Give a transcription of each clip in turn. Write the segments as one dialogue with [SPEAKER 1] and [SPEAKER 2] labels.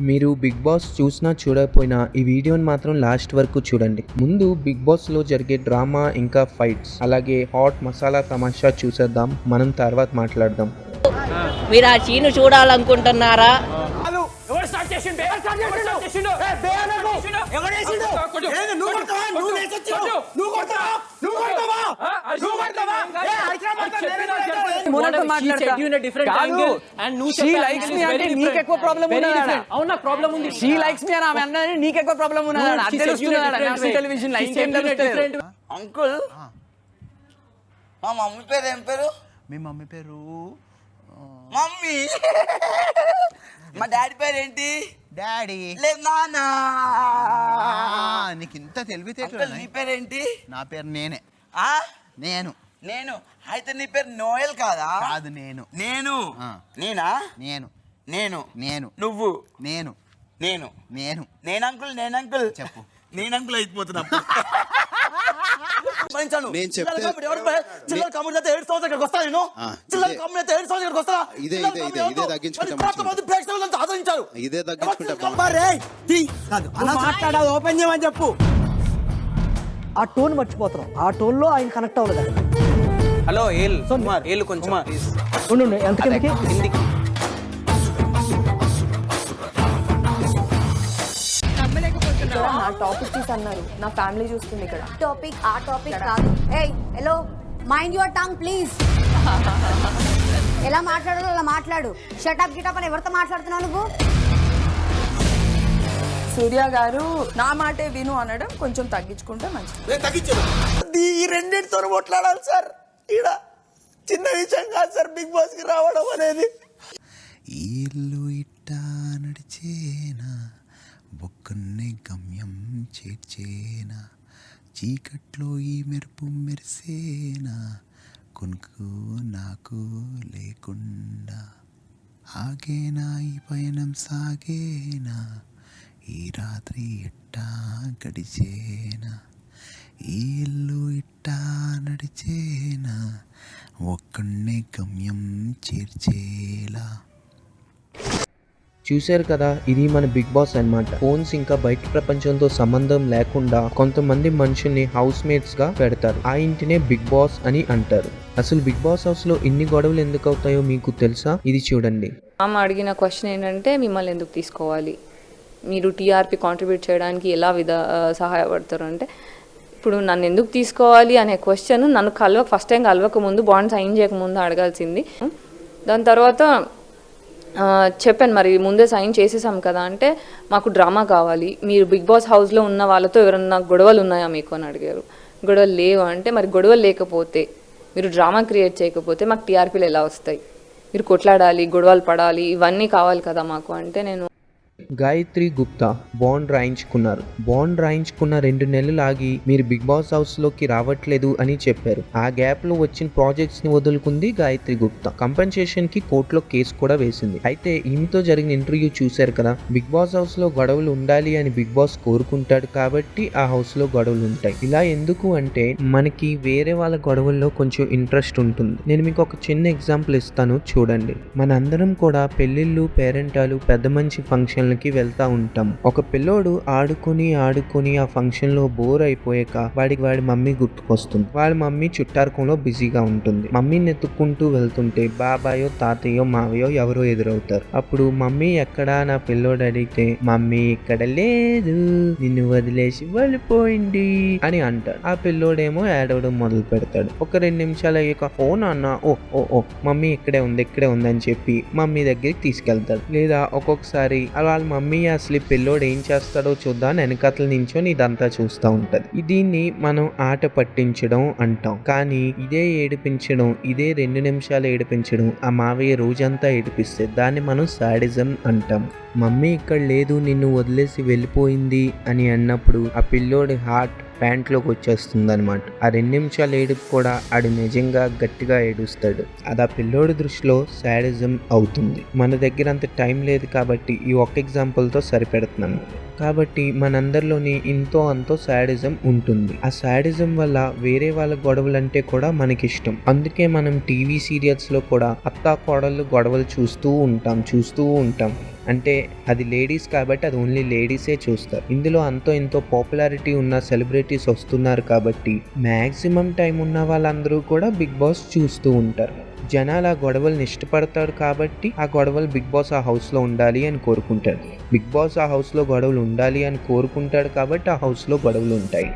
[SPEAKER 1] మీరు big boss చూసినా చూడకపోయినా ఈ వీడియోని మాత్రం లాస్ట్ వరకు చూడండి. ముందు బిగ్ బాస్ లో జరిగే డ్రామా ఇంకా ఫైట్స్ అలాగే హాట్ మసాలా తమాషా చూసేద్దాం, మనం తర్వాత మాట్లాడదాం.
[SPEAKER 2] మీరు ఆ సీన్ చూడాలనుకుంటున్నారా?
[SPEAKER 3] అంకుల్ మా మమ్మీ పేరు ఏం పేరు?
[SPEAKER 4] మీ మమ్మీ పేరు
[SPEAKER 3] మమ్మీ. మా డాడీ పేరు ఏంటి?
[SPEAKER 4] డాడీ.
[SPEAKER 3] లేదు నానా.
[SPEAKER 4] నీకు ఇంత తెలివితే
[SPEAKER 3] అంకుల్ నీ పేరేంటి?
[SPEAKER 4] నా పేరు నేనే.
[SPEAKER 3] ఆ
[SPEAKER 4] నేను
[SPEAKER 3] నేను అయితే నీ పేరు నోయల్ కాదా?
[SPEAKER 4] కాదు నేను.
[SPEAKER 3] నేను నేనా?
[SPEAKER 4] నేను
[SPEAKER 3] నేను
[SPEAKER 4] నేను
[SPEAKER 3] నువ్వు
[SPEAKER 4] నేను
[SPEAKER 3] నేను
[SPEAKER 4] నేను
[SPEAKER 3] నేను అంకుల్ నేను అంకుల్
[SPEAKER 4] చెప్పు.
[SPEAKER 3] నేను అంకుల్ అయిపోతున్నా.
[SPEAKER 5] నేను చెప్తే
[SPEAKER 3] చిల్లర కమ్ముడు అయితే 7 సంవత్సరాలు ఇక్కడికి వస్తా. నేను చిల్లర కమ్ముడు అయితే 7 సంవత్సరాలు ఇక్కడికి వస్తా.
[SPEAKER 5] ఇదే తగ్గించుకుంటా
[SPEAKER 3] ప్రేక్షకులను ఆదరించారు.
[SPEAKER 5] ఇదే తగ్గించుకుంటా.
[SPEAKER 6] మాట్లాడాలి, ఓపెన్ చేయమని చెప్పు. ఆ టోన్ మర్చిపోతాం, ఆ టోన్ లో ఆయన కనెక్ట్ అవ్వలేదు.
[SPEAKER 7] హలో ఏళ్ళు కొంచెం
[SPEAKER 6] ఉండు, ఎంత కిందకి?
[SPEAKER 8] నా టాపిక్ తీసి అన్నారు, నా ఫ్యామిలీ చూస్తుంది ఇక్కడ. టాపిక్ ఆ టాపిక్ కాదు. ఏయ్ hello, mind your tongue please. ఎలా మాట్లాడాలో అలా మాట్లాడు. షటప్ గిటప్ అని ఎవరితో మాట్లాడుతున్నావు నువ్వు?
[SPEAKER 9] సూర్య గారు నా మాటే విను అనడం కొంచెం తగ్గించుకుంటే మంచిది.
[SPEAKER 3] ఈ రెండింటితో కొట్లాడాలి సార్. ఈడ చిన్న విషయం కాదు సార్ బిగ్ బాస్ కి రావడం అనేది.
[SPEAKER 4] ఇల్లు ఇట్టా నడిచేనా, బొక్కన్నే గమ్యం చేర్చేనా, చీకట్లో ఈ మెరుపు మెరిసేనా, కొనుకు నాకు లేకుండా ఆగేనా ఈ పయనం సాగేనా, ఈ రాత్రి ఎట్టా గడిచేనా, ఈ ఇల్లు ఇట్టా నడిచేనా, ఒక్కన్నే గమ్యం చేర్చేలా.
[SPEAKER 1] చూశారు కదా, ఇది మన బిగ్ బాస్ అన్నమాట. ఫోన్స్ ఇంకా బయట ప్రపంచంతో సంబంధం లేకుండా కొంతమంది మనుషుల్ని హౌస్ మేట్స్ గా పెడతారు. ఆ ఇంటినే బిగ్ బాస్ అని అంటారు. అసలు బిగ్ బాస్ హౌస్ లో ఇన్ని గొడవలు ఎందుకు అవుతాయో మీకు తెలుసా? ఇది చూడండి.
[SPEAKER 9] ఆమె అడిగిన క్వశ్చన్ ఏంటంటే, మిమ్మల్ని ఎందుకు తీసుకోవాలి, మీరు టీఆర్పీ కాంట్రిబ్యూట్ చేయడానికి ఎలా సహాయపడతారు అంటే, ఇప్పుడు నన్ను ఎందుకు తీసుకోవాలి అనే క్వశ్చన్ నన్ను ఫస్ట్ టైం కలవక ముందు, బాండ్ సైన్ చేయకముందు అడగాల్సింది. దాని తర్వాత చెప్పాను, మరి ముందే సైన్ చేసేసాం కదా అంటే, మాకు డ్రామా కావాలి, మీరు బిగ్ బాస్ హౌస్లో ఉన్న వాళ్ళతో ఎవరన్నా గొడవలు ఉన్నాయా మీకు అని అడిగారు. గొడవలు లేవు అంటే, మరి గొడవలు లేకపోతే, మీరు డ్రామా క్రియేట్ చేయకపోతే మాకు టీఆర్పీలు ఎలా వస్తాయి, మీరు కొట్లాడాలి, గొడవలు పడాలి, ఇవన్నీ కావాలి కదా మాకు అంటే, నేను
[SPEAKER 1] గాయత్రి గుప్తా బాండ్ రాయించుకున్నారు. బాండ్ రాయించుకున్న 2 నెలలు ఆగి మీరు బిగ్ బాస్ హౌస్ లోకి రావట్లేదు అని చెప్పారు. ఆ గ్యాప్ లో వచ్చిన ప్రాజెక్ట్స్ ని వదులుకుంది గాయత్రి గుప్తా. కంపెన్సేషన్ కి కోర్టులో కేసు కూడా వేసింది. అయితే ఈమెతో జరిగిన ఇంటర్వ్యూ చూశారు కదా. బిగ్ బాస్ హౌస్ లో గొడవలు ఉండాలి అని బిగ్ బాస్ కోరుకుంటాడు కాబట్టి ఆ హౌస్ లో గొడవలు ఉంటాయి. ఇలా ఎందుకు అంటే, మనకి వేరే వాళ్ళ గొడవల్లో కొంచెం ఇంట్రెస్ట్ ఉంటుంది. నేను మీకు ఒక చిన్న ఎగ్జాంపుల్ ఇస్తాను, చూడండి. మనందరం కూడా పెళ్లిళ్ళు, పేరెంటాలు, పెద్ద మంచి ఫంక్షన్ వెళ్తా ఉంటాం. ఒక పిల్లోడు ఆడుకుని ఆ ఫంక్షన్ లో బోర్ అయిపోయాక వాడి మమ్మీ గుర్తుకొస్తుంది. వాళ్ళ మమ్మీ చుట్టారకంలో బిజీగా ఉంటుంది. మమ్మీని ఎత్తుక్కుంటూ వెళ్తుంటే బాబాయో, తాతయ్యో, మావయ్యో ఎవరో ఎదురవుతారు. అప్పుడు మమ్మీ ఎక్కడా నా పిల్లోడు అడిగితే, మమ్మీ ఇక్కడ లేదు, నిన్ను వదిలేసి వెళ్ళిపోయింది అని అంటాడు. ఆ పిల్లోడేమో ఏడవడం మొదలు పెడతాడు. ఒక 2 నిమిషాలు అయ్యాక, ఓ నాన్న, ఓ మమ్మీ ఇక్కడే ఉంది అని చెప్పి మమ్మీ దగ్గరికి తీసుకెళ్తాడు. లేదా ఒక్కొక్కసారి వాళ్ళ మమ్మీ అసలు పిల్లోడు ఏం చేస్తాడో చూద్దాం వెనకతల నించొని ఇదంతా చూస్తూ ఉంటది. దీన్ని మనం ఆట పట్టించడం అంటాం. కానీ ఇదే ఏడిపించడం, ఇదే 2 నిమిషాలు ఏడిపించడం ఆ మావయ్య రోజంతా ఏడిపిస్తే దాన్ని మనం సాడిజం అంటాం. మమ్మీ ఇక్కడ లేదు, నిన్ను వదిలేసి వెళ్ళిపోయింది అని అన్నప్పుడు ఆ పిల్లోడి హార్ట్ ప్యాంట్లోకి వచ్చేస్తుంది అనమాట. ఆ 2 నిమిషాలు ఏడుపు కూడా ఆడు నిజంగా గట్టిగా ఏడుస్తాడు. అది ఆ పిల్లోడి దృష్టిలో సాడిజం అవుతుంది. మన దగ్గర అంత టైం లేదు కాబట్టి ఈ ఒక్క ఎగ్జాంపుల్తో సరిపెడుతున్నాను. కాబట్టి మనందరిలోని ఇంతో అంతో సాడిజం ఉంటుంది. ఆ సాడిజం వల్ల వేరే వాళ్ళ గొడవలంటే కూడా మనకిష్టం. అందుకే మనం టీవీ సీరియల్స్లో కూడా అత్తా కోడళ్ళు గొడవలు చూస్తూ ఉంటాం. అంటే అది లేడీస్ కాబట్టి అది ఓన్లీ లేడీసే చూస్తారు. ఇందులో అంతో ఎంతో పాపులారిటీ ఉన్న సెలబ్రిటీస్ వస్తున్నారు కాబట్టి మ్యాక్సిమం టైం ఉన్న వాళ్ళందరూ కూడా బిగ్ బాస్ చూస్తూ ఉంటారు. జనాలు ఆ గొడవల్ని ఇష్టపడతాడు కాబట్టి ఆ గొడవలు బిగ్ బాస్ ఆ హౌస్లో ఉండాలి అని కోరుకుంటాడు. బిగ్ బాస్ ఆ హౌస్లో గొడవలు ఉండాలి అని కోరుకుంటాడు కాబట్టి ఆ హౌస్లో గొడవలు ఉంటాయి.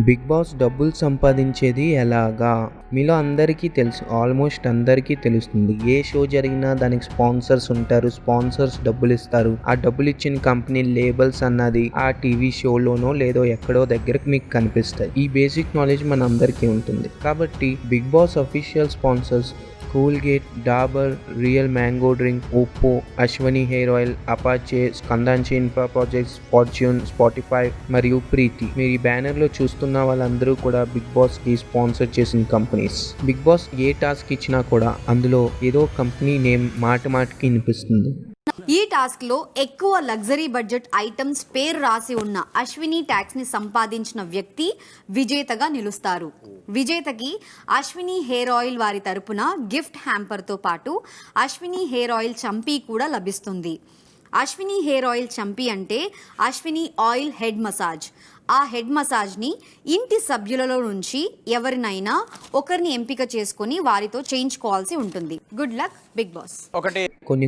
[SPEAKER 1] బిగ్ బాస్ డబ్బులు సంపాదించేది ఎలాగా? మీలో అందరికీ తెలుసు, ఆల్మోస్ట్ అందరికీ తెలుస్తుంది. ఏ షో జరిగినా దానికి స్పాన్సర్స్ ఉంటారు, స్పాన్సర్స్ డబ్బులు ఇస్తారు. ఆ డబ్బులు ఇచ్చిన కంపెనీ లేబుల్స్ అన్నది ఆ టీవీ షోలోనో లేదో ఎక్కడో దగ్గరకు మీకు కనిపిస్తాయి. ఈ బేసిక్ నాలెడ్జ్ మన అందరికీ ఉంటుంది. కాబట్టి Big Boss official sponsors Colgate, Dabur, Real mango drink, Oppo, Ashwini hair oil, Apache, Skandanchi Infra Projects, Fortune, Spotify మరియు ప్రీతి. మీరు ఈ బ్యానర్లో చూస్తున్న వాళ్ళందరూ కూడా బిగ్ బాస్కి స్పాన్సర్ చేసిన కంపెనీస్. బిగ్ బాస్ ఏ టాస్క్ ఇచ్చినా కూడా అందులో ఏదో కంపెనీ నేమ్ మాటికి వినిపిస్తుంది.
[SPEAKER 8] ఈ టాస్క్ లో ఎక్కువ లగ్జరీ బడ్జెట్ ఐటమ్స్ పేరు రాసి ఉన్న అశ్విని ట్యాక్స్ ని సంపాదించిన వ్యక్తి విజేతగా నిలుస్తారు. విజేతకి అశ్విని హెయిర్ ఆయిల్ వారి తరపున గిఫ్ట్ హ్యాంపర్ తో పాటు అశ్విని హెయిర్ ఆయిల్ చంపీ కూడా లభిస్తుంది. అశ్విని హెయిర్ ఆయిల్ చంపీ అంటే అశ్విని ఆయిల్ హెడ్ మసాజ్. ఆ హెడ్ మసాజ్ని ఇంటి సభ్యులలో నుంచి ఎవరినైనా ఒకరిని ఎంపిక చేసుకుని వారితో చేయించుకోవాల్సి ఉంటుంది. Good luck big boss.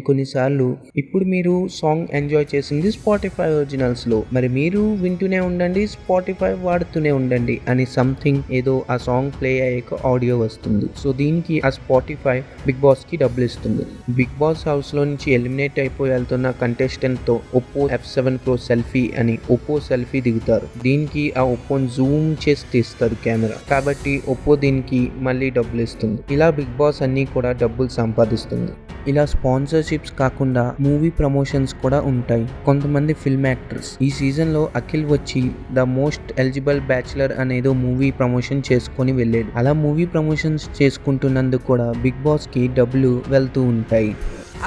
[SPEAKER 1] కొన్నిసార్లు ఇప్పుడు మీరు సాంగ్ ఎంజాయ్ చేసింది స్పాటిఫై ఒరిజినల్స్లో, మరి మీరు వింటూనే ఉండండి, స్పాటిఫై వాడుతూనే ఉండండి అని సంథింగ్ ఏదో ఆ సాంగ్ ప్లే అయ్యాక ఆడియో వస్తుంది. సో దీనికి ఆ స్పాటిఫై బిగ్ బాస్కి డబ్బులు ఇస్తుంది. బిగ్ బాస్ హౌస్లో నుంచి ఎలిమినేట్ అయిపోయి వెళ్తున్న కంటెస్టెంట్తో ఒప్పో F7 Pro సెల్ఫీ అని ఒప్పో సెల్ఫీ దిగుతారు. దీనికి ఆ ఒప్పోని జూమ్ చేసి తీస్తారు కెమెరా, కాబట్టి ఒప్పో దీనికి మళ్ళీ డబ్బులు ఇస్తుంది. ఇలా బిగ్ బాస్ అన్నీ కూడా డబ్బులు సంపాదిస్తుంది. ఇలా స్పాన్సర్షిప్స్ కాకుండా మూవీ ప్రమోషన్స్ కూడా ఉంటాయి. కొంతమంది ఫిల్మ్ యాక్టర్స్ ఈ సీజన్లో అఖిల్ వచ్చి ద మోస్ట్ ఎలిజిబుల్ బ్యాచులర్ అనేదో మూవీ ప్రమోషన్ చేసుకొని వెళ్ళాడు. అలా మూవీ ప్రమోషన్స్ చేసుకుంటున్నందుకు కూడా బిగ్ బాస్కి డబ్బులు వెళ్తూ ఉంటాయి.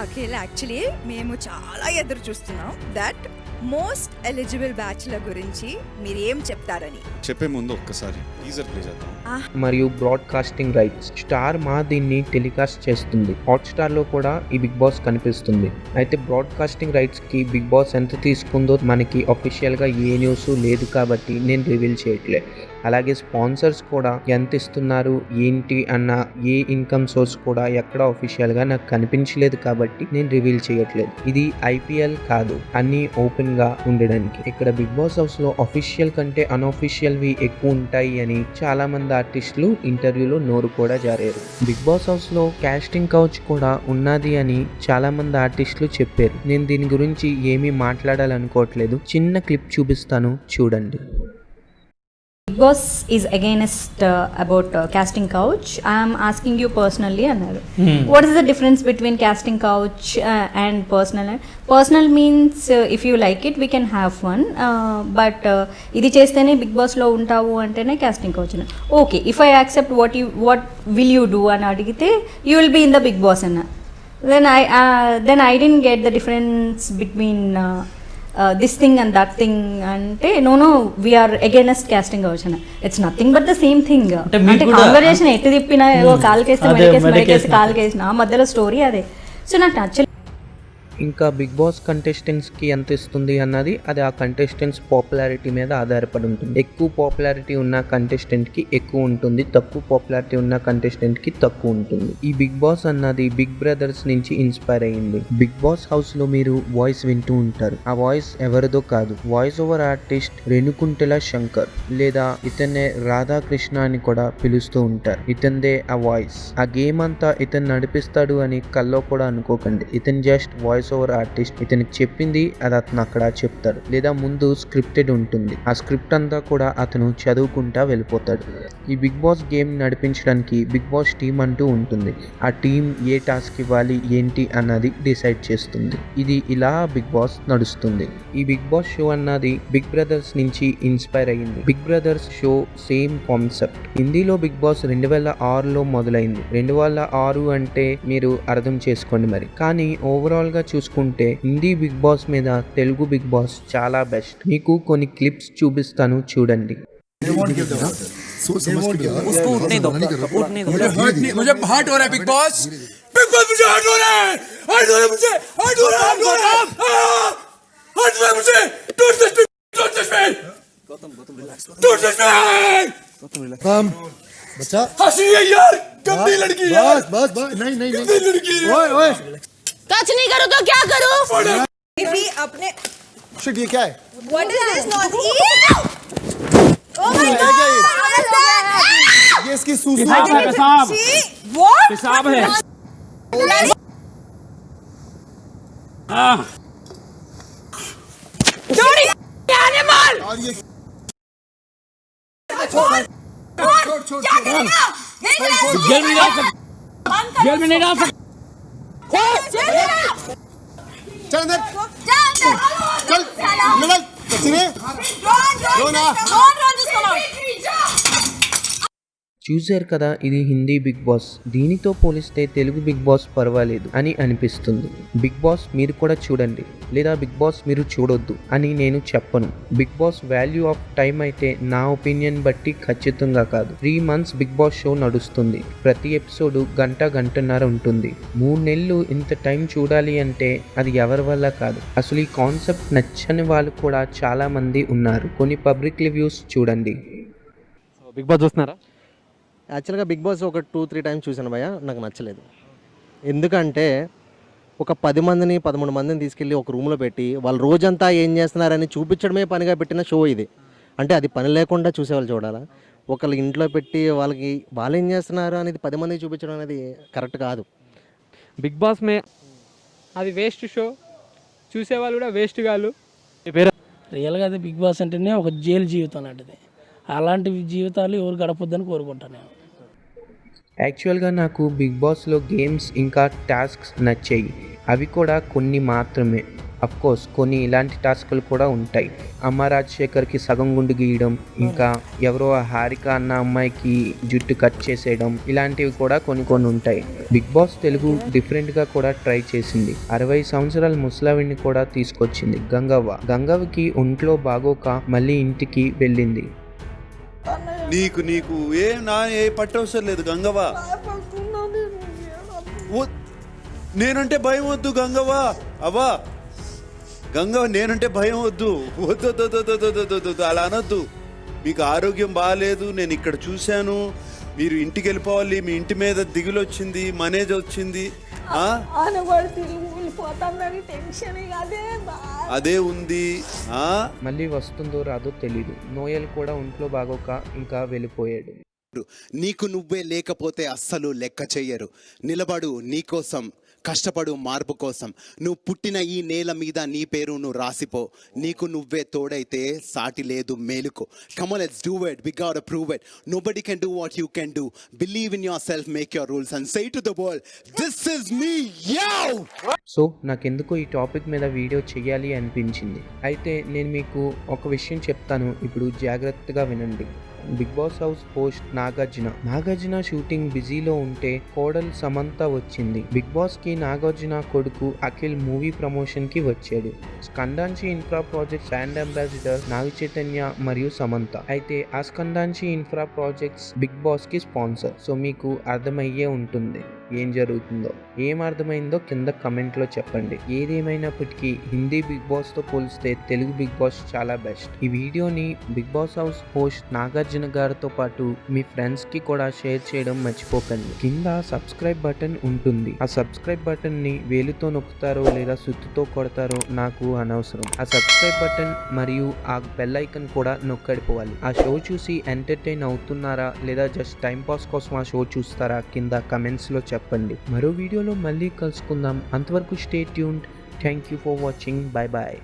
[SPEAKER 10] అఖిల్ యాక్చువల్లీ మేము చాలా ఎదురు చూస్తున్నాం దట్ మోస్ట్ ఎలిజిబుల్ బ్యాచులర్ గురించి మీరు ఏం చెప్తారని.
[SPEAKER 5] చెప్పే ముందు ఒక్కసారి టీజర్ ప్లే చేద్దాం.
[SPEAKER 1] మరియు బ్రాడ్కాస్టింగ్ రైట్స్ స్టార్ మా దీన్ని టెలికాస్ట్ చేస్తుంది. హాట్స్టార్ లో కూడా ఈ బిగ్ బాస్ కనిపిస్తుంది. అయితే బ్రాడ్కాస్టింగ్ రైట్స్ కి బిగ్ బాస్ ఎంత తీసుకుందో మనకి అఫీషియల్ గా ఏ న్యూస్ లేదు కాబట్టి నేను రివీల్ చేయట్లేదు. అలాగే స్పాన్సర్స్ కూడా ఎంత ఇస్తున్నారు ఏంటి అన్న ఏ ఇన్కమ్ సోర్స్ కూడా ఎక్కడ అఫీషియల్ గా నాకు కనిపించలేదు కాబట్టి నేను రివీల్ చేయట్లేదు. ఇది IPL కాదు, అన్ని ఓపెన్ గా ఉండడానికి. ఇక్కడ బిగ్ బాస్ హౌస్ లో అఫీషియల్ కంటే అన్అఫీషియల్ వి ఎక్కువ ఉంటాయి అని చాలా మంది ఆర్టిస్టులు ఇంటర్వ్యూలో నోరు కూడా జారారు. బిగ్ బాస్ హౌస్ లో కాస్టింగ్ కౌచ్ కూడా ఉన్నది అని చాలా మంది ఆర్టిస్టులు చెప్పారు. నేను దీని గురించి ఏమీ మాట్లాడాలనుకోవట్లేదు. చిన్న క్లిప్ చూపిస్తాను, చూడండి.
[SPEAKER 11] Big Boss is against about casting couch. I am asking you personally, Annaru. What is the difference between casting couch and personal? Personal means if you like it, we can have fun. But ఇది చేస్తేనే big boss లో ఉంటావు అంటేనే casting couch. Okay, if I accept what will you do అని అడిగితే you will be in the Big Boss అన్న. Then I didn't get the difference between this thing and that thing అంటే no we are against casting couch అన్న. It's nothing but the same thing. అంటే conversation ఎటు తిప్పినా కాలుకేస్తే మెడకేసి కాలుకేసిన ఆ మధ్యలో story అదే. So నాకు నచ్చలేదు.
[SPEAKER 1] ఇంకా బిగ్ బాస్ కంటెస్టెంట్స్కి ఎంత ఇస్తుంది అన్నది అది ఆ కంటెస్టెంట్స్ పాపులారిటీ మీద ఆధారపడి ఉంటుంది. ఎక్కువ పాపులారిటీ ఉన్న కంటెస్టెంట్కి ఎక్కువ ఉంటుంది, తక్కువ పాపులారిటీ ఉన్న కంటెస్టెంట్కి తక్కువ ఉంటుంది. ఈ బిగ్ బాస్ అన్నది బిగ్ బ్రదర్స్ నుంచి ఇన్స్పైర్ అయ్యింది. బిగ్ బాస్ హౌస్లో మీరు వాయిస్ వింటూ ఉంటారు. ఆ వాయిస్ ఎవరిదో కాదు, వాయిస్ ఓవర్ ఆర్టిస్ట్ రేణుకుంటల శంకర్ లేదా ఇతన్నే రాధాకృష్ణ అని కూడా పిలుస్తూ ఉంటారు. ఇతనిదే ఆ వాయిస్. ఆ గేమ్ అంతా ఇతను నడిపిస్తాడు అని కల్లో కూడా అనుకోకండి. ఇతను జస్ట్ వాయిస్ ఓవర్ ఆర్టిస్ట్. ఇతనికి చెప్పింది అది అతను అక్కడ చెప్తాడు, లేదా ముందు స్క్రిప్టెడ్ ఉంటుంది. ఆ స్క్రిప్ట్ అంతా కూడా అతను చదువుకుంటా వెళ్ళిపోతాడు. ఈ బిగ్ బాస్ గేమ్ నడిపించడానికి బిగ్ బాస్ టీం అంటూ ఉంటుంది. ఆ టీం ఏ టాస్క్ ఇవ్వాలి ఏంటి అన్నది డిసైడ్ చేస్తుంది. ఇది ఇలా బిగ్ బాస్ నడుస్తుంది. ఈ బిగ్ బాస్ షో అన్నది బిగ్ బ్రదర్స్ నుంచి ఇన్స్పైర్ అయ్యింది. Big brothers show same concept. హిందీలో బిగ్ బాస్ 2006లో మొదలైంది. 2006 అంటే మీరు అర్థం చేసుకోండి మరి. కానీ ఓవరాల్ గా చూసుకుంటే హిందీ బిగ్ బాస్ మీద తెలుగు బిగ్ బాస్ చాలా బెస్ట్. మీకు కొన్ని క్లిప్స్ చూపిస్తాను, చూడండి.
[SPEAKER 7] मुझे हर्ट हो रहा है बिग बॉस,
[SPEAKER 3] बिग बॉस मुझे हट रहा है मुझे हट रहा है मुझे don't touch me don't touch me
[SPEAKER 6] बच्चा
[SPEAKER 3] हंसी है यार गंदी लड़की यार
[SPEAKER 6] बस नहीं
[SPEAKER 3] गंदी लड़की
[SPEAKER 6] ओए
[SPEAKER 2] टच नहीं करूँ तो क्या करूँ?
[SPEAKER 10] अपने
[SPEAKER 6] शिट, ये क्या है?
[SPEAKER 10] What is this not
[SPEAKER 6] Oh my God! ये इसकी सूसू
[SPEAKER 10] पेशाब है
[SPEAKER 6] और ये
[SPEAKER 7] जेल में नहीं डाल सकते।
[SPEAKER 6] चल अंदर चल निकल सीने रो ना
[SPEAKER 1] చూశారు కదా, ఇది హిందీ బిగ్ బాస్. దీనితో పోలిస్తే తెలుగు బిగ్ బాస్ పర్వాలేదు అని అనిపిస్తుంది. బిగ్ బాస్ మీరు కూడా చూడండి, లేదా బిగ్ బాస్ మీరు చూడొద్దు అని నేను చెప్పను. Big boss value of time అయితే నా ఒపీనియన్ బట్టి ఖచ్చితంగా కాదు. 3 months బిగ్ బాస్ షో నడుస్తుంది. ప్రతి ఎపిసోడ్ గంటన్నర ఉంటుంది. 3 నెలలు ఇంత టైం చూడాలి అంటే అది ఎవరి వల్ల కాదు. అసలు ఈ కాన్సెప్ట్ నచ్చని వాళ్ళు కూడా చాలా మంది ఉన్నారు. కొన్ని పబ్లిక్ రివ్యూస్ చూడండి.
[SPEAKER 7] బిగ్ బాస్ చూస్తున్నారా?
[SPEAKER 12] యాక్చువల్గా బిగ్ బాస్ ఒక 2-3 టైమ్స్ చూశాను భయ్య, నాకు నచ్చలేదు. ఎందుకంటే ఒక 10 మందిని 13 మందిని తీసుకెళ్ళి ఒక రూమ్లో పెట్టి వాళ్ళు రోజంతా ఏం చేస్తున్నారని చూపించడమే పనిగా పెట్టిన షో ఇది. అంటే అది పని లేకుండా చూసేవాళ్ళు చూడాలా, ఒకళ్ళు ఇంట్లో పెట్టి వాళ్ళకి వాళ్ళు ఏం చేస్తున్నారు అనేది 10 మందికి చూపించడం అనేది కరెక్ట్ కాదు.
[SPEAKER 7] బిగ్ బాస్ మే అది వేస్ట్ షో, చూసేవాళ్ళు కూడా వేస్ట్ కాదు. పేరు
[SPEAKER 13] రియల్గా అది బిగ్ బాస్ అంటేనే ఒక జైలు జీవితం లాంటిది. అలాంటి జీవితాలు ఎవరు గడపొద్దని కోరుకుంటాను నేను.
[SPEAKER 1] యాక్చువల్గా నాకు బిగ్ బాస్లో గేమ్స్ ఇంకా టాస్క్స్ నచ్చాయి. అవి కూడా కొన్ని మాత్రమే. అఫ్కోర్స్ కొన్ని ఇలాంటి టాస్క్లు కూడా ఉంటాయి. అమ్మ రాజశేఖర్కి సగం గుండు గీయడం, ఇంకా ఎవరో హారిక అన్న అమ్మాయికి జుట్టు కట్ చేసేయడం, ఇలాంటివి కూడా కొన్ని ఉంటాయి. బిగ్ బాస్ తెలుగు డిఫరెంట్గా కూడా ట్రై చేసింది. 60 సంవత్సరాల ముసలావిడిని కూడా తీసుకొచ్చింది, గంగవ్వ. గంగవ్వకి ఒంట్లో బాగోక మళ్ళీ ఇంటికి వెళ్ళింది.
[SPEAKER 5] నీకు ఏ పట్టవసరం లేదు గంగవ్వ. నేనంటే భయం వద్దు గంగవ్వ. అవ్వా గంగవ్వ, నేనంటే భయం వద్దు. వద్దు అలా అనొద్దు. మీకు ఆరోగ్యం బాగాలేదు, నేను ఇక్కడ చూశాను. మీరు ఇంటికి వెళ్ళిపోవాలి, మీ ఇంటి మీద దిగులు వచ్చింది, మనేజ్ వచ్చింది, అదే ఉంది.
[SPEAKER 1] మళ్ళీ వస్తుందో రాదో తెలీదు. నోయల్ కూడా ఒంట్లో బాగోక ఇంకా వెళ్ళిపోయాడు.
[SPEAKER 4] నీకు నువ్వే లేకపోతే అస్సలు లెక్క చెయ్యరు. నిలబడు నీకోసం, కష్టపడు మార్పు కోసం. నువ్వు పుట్టిన ఈ నేల మీద నీ పేరు నువ్వు రాసిపో. నీకు నువ్వే తోడైతే సాటి లేదు, మేలుకో. Come on, let's do it. We gotta prove it. Nobody can do what you can do. Believe in yourself, make your rules and say to the world, this is me, yo!
[SPEAKER 1] So నాకెందుకో ఈ topic మీద video చేయాలి అనిపించింది. అయితే నేను మీకు ఒక విషయం చెప్తాను, ఇప్పుడు జాగ్రత్తగా వినండి. Big boss house host Nagarjuna shooting బిజీలో ఉంటే కోడలు సమంత వచ్చింది. బిగ్ బాస్ కి నాగార్జున కొడుకు అఖిల్ మూవీ ప్రమోషన్ కి వచ్చాడు. స్కందాంచి Infra projects brand ambassador Naga Chaitanya మరియు సమంత. అయితే ఆ స్కందాంచి ఇన్ఫ్రా ప్రాజెక్ట్స్ బిగ్ బాస్ కి స్పాన్సర్. సో మీకు అర్థమయ్యే ఉంటుంది ఏం జరుగుతుందో. ఏం అర్థమైందో కింద కమెంట్ లో చెప్పండి. ఏదేమైనప్పటికీ హిందీ బిగ్ బాస్ తో పోలిస్తే తెలుగు బిగ్ బాస్ చాలా బెస్ట్. ఈ వీడియోని big boss house host Nagarjuna గారితో పాటు మీ ఫ్రెండ్స్ కి కూడా షేర్ చేయడం మర్చిపోకండి. కింద సబ్స్క్రైబ్ బటన్ ఉంటుంది. ఆ సబ్స్క్రైబ్ బటన్ ని వేలుతో నొక్కుతారో లేదా సుత్తుతో కొడతారో నాకు అనవసరం. ఆ సబ్స్క్రైబ్ బటన్ మరియు ఆ బెల్ ఐకన్ కూడా నొక్కడిపోవాలి. ఆ షో చూసి ఎంటర్టైన్ అవుతున్నారా లేదా జస్ట్ టైం పాస్ కోసం ఆ షో చూస్తారా కింద కమెంట్స్ లో చెప్పండి. మరో వీడియోలో మళ్ళీ కలుసుకుందాం. అంతవరకు stay tuned. Thank you for watching. Bye bye.